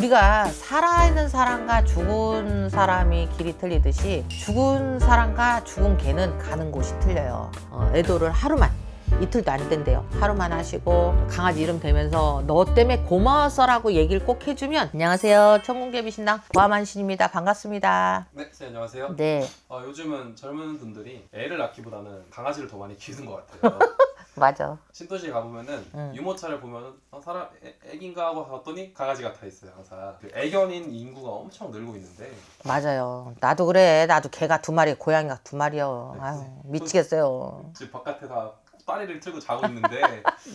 우리가 살아있는 사람과 죽은 사람이 길이 틀리듯이 죽은 사람과 죽은 개는 가는 곳이 틀려요. 애도를 하루만, 이틀도 안 된대요. 하루만 하시고 강아지 이름 대면서 너 때문에 고마웠어라고 얘기를 꼭 해주면 안녕하세요, 천궁개미신당 고아만신입니다. 반갑습니다. 네, 선생님 안녕하세요. 네, 요즘은 젊은 분들이 애를 낳기보다는 강아지를 더 많이 키우는 것 같아요. 맞아. 신도시에 가보면은 유모차를 보면은 사람 애긴가 하고 봤더니 강아지가 다 있어요. 항상 그 애견인 인구가 엄청 늘고 있는데 맞아요. 나도 그래. 나도 개가 2마리, 고양이가 2마리요. 네. 아유, 미치겠어요. 집 바깥에 다 다리를 틀고 자고 있는데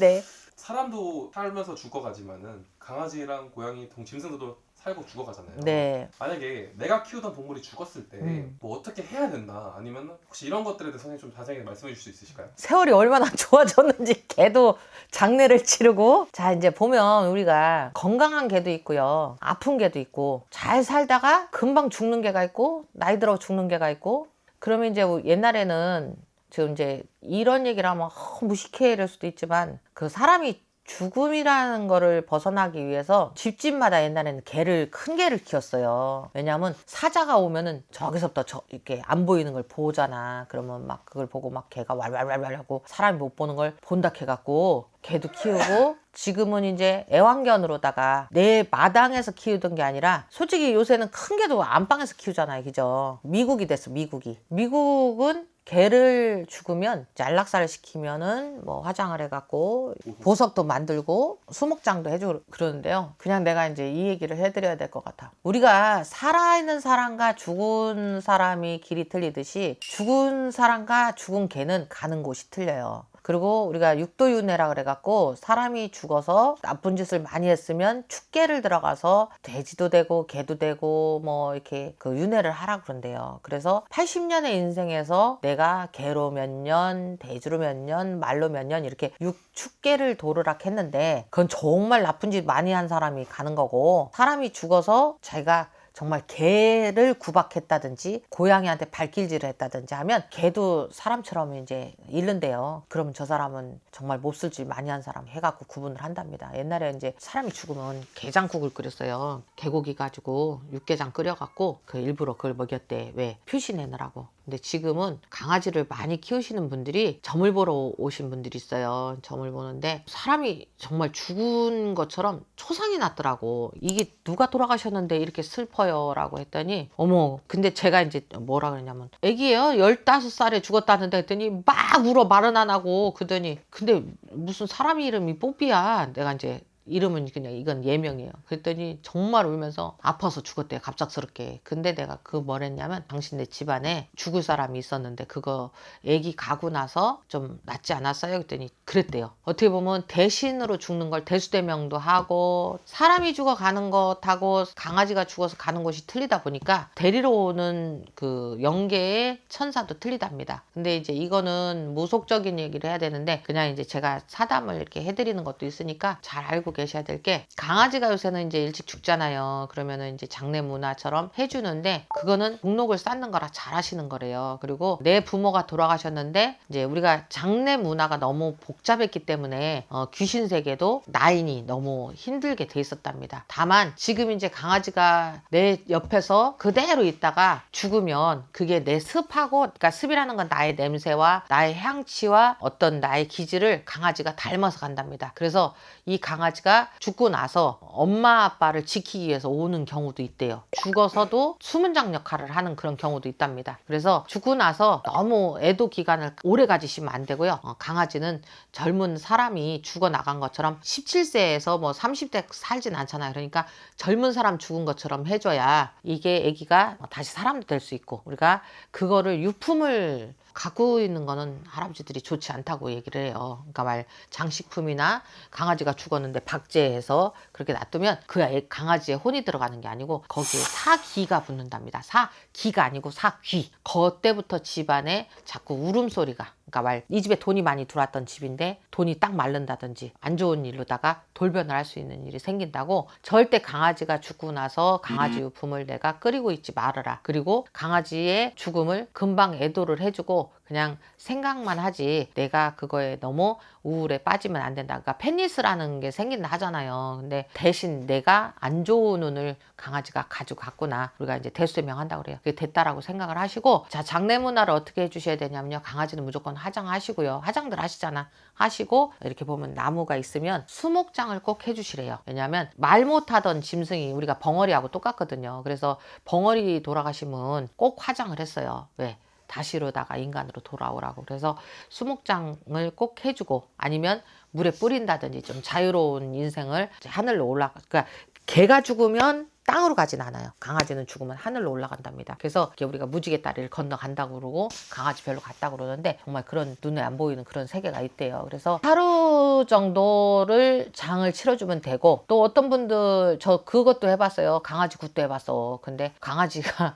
네. 사람도 살면서 죽어가지만은 강아지랑 고양이, 짐승들도 살고 죽어가잖아요. 네. 만약에 내가 키우던 동물이 죽었을 때 뭐 어떻게 해야 된다, 아니면 혹시 이런 것들에 대해서 선생님 좀 자세하게 말씀해 주실 수 있으실까요? 세월이 얼마나 좋아졌는지 개도 장례를 치르고. 자, 이제 보면 우리가 건강한 개도 있고요, 아픈 개도 있고, 잘 살다가 금방 죽는 개가 있고, 나이 들어 죽는 개가 있고. 그러면 이제 옛날에는 지금 이제 이런 얘기를 하면 무식해 이럴 수도 있지만, 그 사람이 죽음이라는 거를 벗어나기 위해서 집집마다 옛날에는 큰 개를 키웠어요. 왜냐하면 사자가 오면은 저기서부터 이렇게 안 보이는 걸 보잖아. 그러면 막 그걸 보고 막 개가 왈왈왈왈 하고 사람이 못 보는 걸 본다 해갖고 개도 키우고. 지금은 이제 애완견으로다가 내 마당에서 키우던 게 아니라, 솔직히 요새는 큰 개도 안방에서 키우잖아요. 그죠? 미국이 됐어, 미국이. 미국은 개를 죽으면 안락사를 시키면은 뭐 화장을 해갖고 보석도 만들고 수목장도 해주고 그러는데요. 그냥 내가 이제 이 얘기를 해드려야 될 것 같아. 우리가 살아있는 사람과 죽은 사람이 길이 틀리듯이 죽은 사람과 죽은 개는 가는 곳이 틀려요. 그리고 우리가 육도윤회라 그래갖고 사람이 죽어서 나쁜 짓을 많이 했으면 축계를 들어가서 돼지도 되고 개도 되고 뭐 이렇게 그 윤회를 하라 그런대요. 그래서 80년의 인생에서 내가 개로 몇 년, 돼지로 몇 년, 말로 몇 년 이렇게 축계를 도르락 했는데, 그건 정말 나쁜 짓 많이 한 사람이 가는 거고, 사람이 죽어서 자기가 정말 개를 구박했다든지 고양이한테 발길질을 했다든지 하면 개도 사람처럼 이제 잃는데요. 그러면 저 사람은 정말 몹쓸 짓 많이 한 사람 해갖고 구분을 한답니다. 옛날에 이제 사람이 죽으면 게장국을 끓였어요. 개고기 가지고 육개장 끓여갖고 그 일부러 그걸 먹였대. 왜? 표시내느라고. 근데 지금은 강아지를 많이 키우시는 분들이 점을 보러 오신 분들이 있어요. 점을 보는데 사람이 정말 죽은 것처럼 초상이 났더라고. 이게 누가 돌아가셨는데 이렇게 슬퍼요 라고 했더니, 어머, 근데 제가 이제 뭐라 그러냐면 애기예요, 15살에 죽었다는데 했더니 막 울어, 말은 안 하고. 그러더니 근데 무슨 사람 이름이 뽀삐야. 내가 이제 이름은 그냥 이건 예명이에요. 그랬더니 정말 울면서 아파서 죽었대요, 갑작스럽게. 근데 내가 뭘 했냐면, 당신네 집안에 죽을 사람이 있었는데 그거 애기 가고 나서 좀 낫지 않았어요? 그랬더니 그랬대요. 어떻게 보면 대신으로 죽는 걸 대수대명도 하고, 사람이 죽어가는 것하고 강아지가 죽어서 가는 곳이 틀리다 보니까 데리러 오는 그 영계의 천사도 틀리답니다. 근데 이제 이거는 무속적인 얘기를 해야 되는데, 그냥 이제 제가 사담을 이렇게 해드리는 것도 있으니까 잘 알고 계셔야 될 게, 강아지가 요새는 이제 일찍 죽잖아요. 그러면은 이제 장례 문화처럼 해주는데, 그거는 목록을 쌓는 거라 잘 하시는 거래요. 그리고 내 부모가 돌아가셨는데 이제 우리가 장례 문화가 너무 복잡했기 때문에 귀신 세계도 나인이 너무 힘들게 돼 있었답니다. 다만 지금 이제 강아지가 내 옆에서 그대로 있다가 죽으면 그게 내 습하고, 그러니까 습이라는 건 나의 냄새와 나의 향취와 어떤 나의 기질을 강아지가 닮아서 간답니다. 그래서 이 강아지가 죽고 나서 엄마 아빠를 지키기 위해서 오는 경우도 있대요. 죽어서도 수문장 역할을 하는 그런 경우도 있답니다. 그래서 죽고 나서 너무 애도 기간을 오래 가지시면 안 되고요. 강아지는 젊은 사람이 죽어 나간 것처럼 17세에서 뭐 30대 살진 않잖아요. 그러니까 젊은 사람 죽은 것처럼 해줘야 이게 애기가 다시 사람도 될 수 있고, 우리가 그거를 유품을 갖고 있는 거는 할아버지들이 좋지 않다고 얘기를 해요. 그러니까 장식품이나 강아지가 죽었는데 박제해서 그렇게 놔두면 그 강아지의 혼이 들어가는 게 아니고 거기에 사기가 붙는답니다. 사기가 아니고 사귀. 그때부터 집안에 자꾸 울음소리가, 그러니까 이 집에 돈이 많이 들어왔던 집인데 돈이 딱 마른다든지 안 좋은 일로다가 돌변을 할 수 있는 일이 생긴다고. 절대 강아지가 죽고 나서 강아지 유품을 내가 끓이고 있지 말아라. 그리고 강아지의 죽음을 금방 애도를 해주고 그냥 생각만 하지 내가 그거에 너무 우울에 빠지면 안 된다. 그러니까 팬니스라는 게 생긴다 하잖아요. 근데 대신 내가 안 좋은 운을 강아지가 가지고 갔구나. 우리가 이제 대수대명 한다고 그래요. 그게 됐다라고 생각을 하시고, 자, 장내 문화를 어떻게 해주셔야 되냐면요. 강아지는 무조건 화장하시고요. 화장들 하시잖아. 하시고 이렇게 보면 나무가 있으면 수목장을 꼭 해주시래요. 왜냐하면 말 못하던 짐승이 우리가 벙어리하고 똑같거든요. 그래서 벙어리 돌아가시면 꼭 화장을 했어요. 왜? 다시로다가 인간으로 돌아오라고. 그래서 수목장을 꼭 해주고, 아니면 물에 뿌린다든지 좀 자유로운 인생을 하늘로 그러니까 개가 죽으면 땅으로 가진 않아요. 강아지는 죽으면 하늘로 올라간답니다. 그래서 우리가 무지개 다리를 건너간다고 그러고 강아지 별로 갔다고 그러는데, 정말 그런 눈에 안 보이는 그런 세계가 있대요. 그래서 하루 정도를 장을 치러주면 되고, 또 어떤 분들 저 그것도 해봤어요. 강아지 굿도 해봤어. 근데 강아지가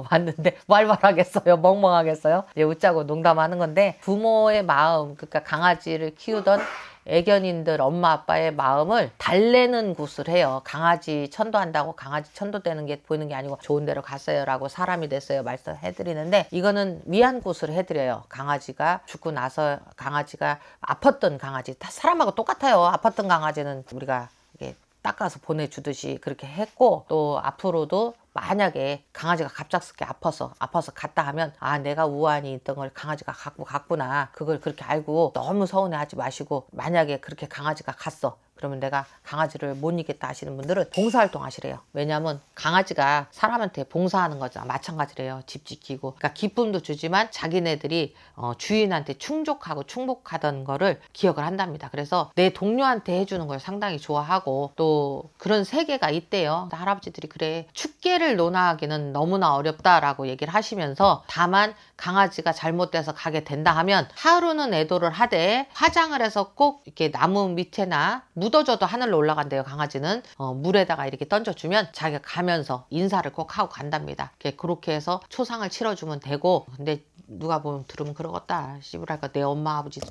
왔는데 말발하겠어요? 멍멍하겠어요? 이제 웃자고 농담하는 건데, 부모의 마음, 그러니까 강아지를 키우던 애견인들 엄마 아빠의 마음을 달래는 굿을 해요. 강아지 천도한다고 강아지 천도되는 게 보이는 게 아니고 좋은 데로 갔어요 라고 사람이 됐어요 말씀해드리는데, 이거는 위안 굿을 해드려요. 강아지가 죽고 나서 강아지가 아팠던 강아지, 다 사람하고 똑같아요. 아팠던 강아지는 우리가 이게 닦아서 보내주듯이 그렇게 했고, 또 앞으로도 만약에 강아지가 갑작스럽게 아파서 갔다 하면, 아, 내가 우환이 있던 걸 강아지가 갖고 갔구나, 그걸 그렇게 알고 너무 서운해하지 마시고, 만약에 그렇게 강아지가 갔어 그러면 내가 강아지를 못 이기겠다 하시는 분들은 봉사활동 하시래요. 왜냐하면 강아지가 사람한테 봉사하는 거잖아. 마찬가지래요. 집 지키고. 그러니까 기쁨도 주지만 자기네들이 주인한테 충족하던 거를 기억을 한답니다. 그래서 내 동료한테 해주는 걸 상당히 좋아하고, 또 그런 세계가 있대요. 할아버지들이 그래, 축계를 논하기는 너무나 어렵다라고 얘기를 하시면서, 다만 강아지가 잘못돼서 가게 된다 하면 하루는 애도를 하되 화장을 해서 꼭 이렇게 나무 밑에나 묻어져도 하늘로 올라간대요. 강아지는 물에다가 이렇게 던져주면 자기가 가면서 인사를 꼭 하고 간답니다. 그렇게 해서 초상을 치러주면 되고, 근데 누가 보면 들으면 그러겠다, 씨부랄까, 내 엄마 아버지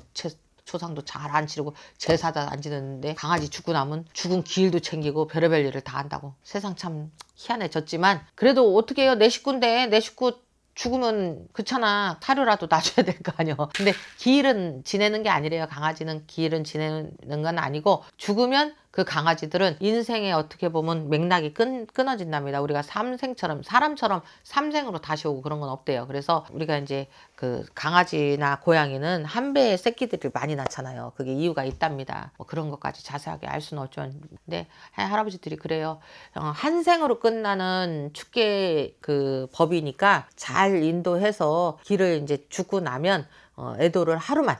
초상도 잘 안 치르고 제사도 안 지냈는데 강아지 죽고 나면 죽은 기일도 챙기고 별의별 일을 다 한다고. 세상 참 희한해졌지만, 그래도 어떻게 해요? 내 식구인데, 내 식구 죽으면 그렇잖아. 사료라도 놔줘야 될 거 아니요. 근데 기일은 지내는 게 아니래요. 강아지는 기일은 지내는 건 아니고, 죽으면 그 강아지들은 인생에 어떻게 보면 맥락이 끊어진답니다. 우리가 사람처럼 삼생으로 다시 오고 그런 건 없대요. 그래서 우리가 이제 그 강아지나 고양이는 한 배의 새끼들이 많이 낳잖아요. 그게 이유가 있답니다. 뭐 그런 것까지 자세하게 알 수는 없지만, 근데 할아버지들이 그래요. 한 생으로 끝나는 축계 그 법이니까 잘 인도해서 길을 이제 죽고 나면 애도를 하루만,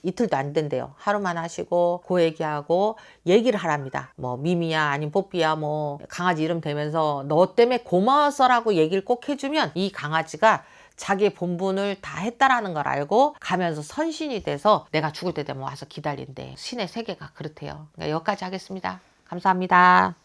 이틀도 안 된대요. 하루만 하시고 그 얘기하고 얘기를 하랍니다. 뭐 미미야 아니면 뽀삐야 뭐 강아지 이름 대면서 너 때문에 고마웠어라고 얘기를 꼭 해주면, 이 강아지가 자기의 본분을 다 했다라는 걸 알고 가면서 선신이 돼서 내가 죽을 때 되면 와서 기다린대. 신의 세계가 그렇대요. 그러니까 여기까지 하겠습니다. 감사합니다.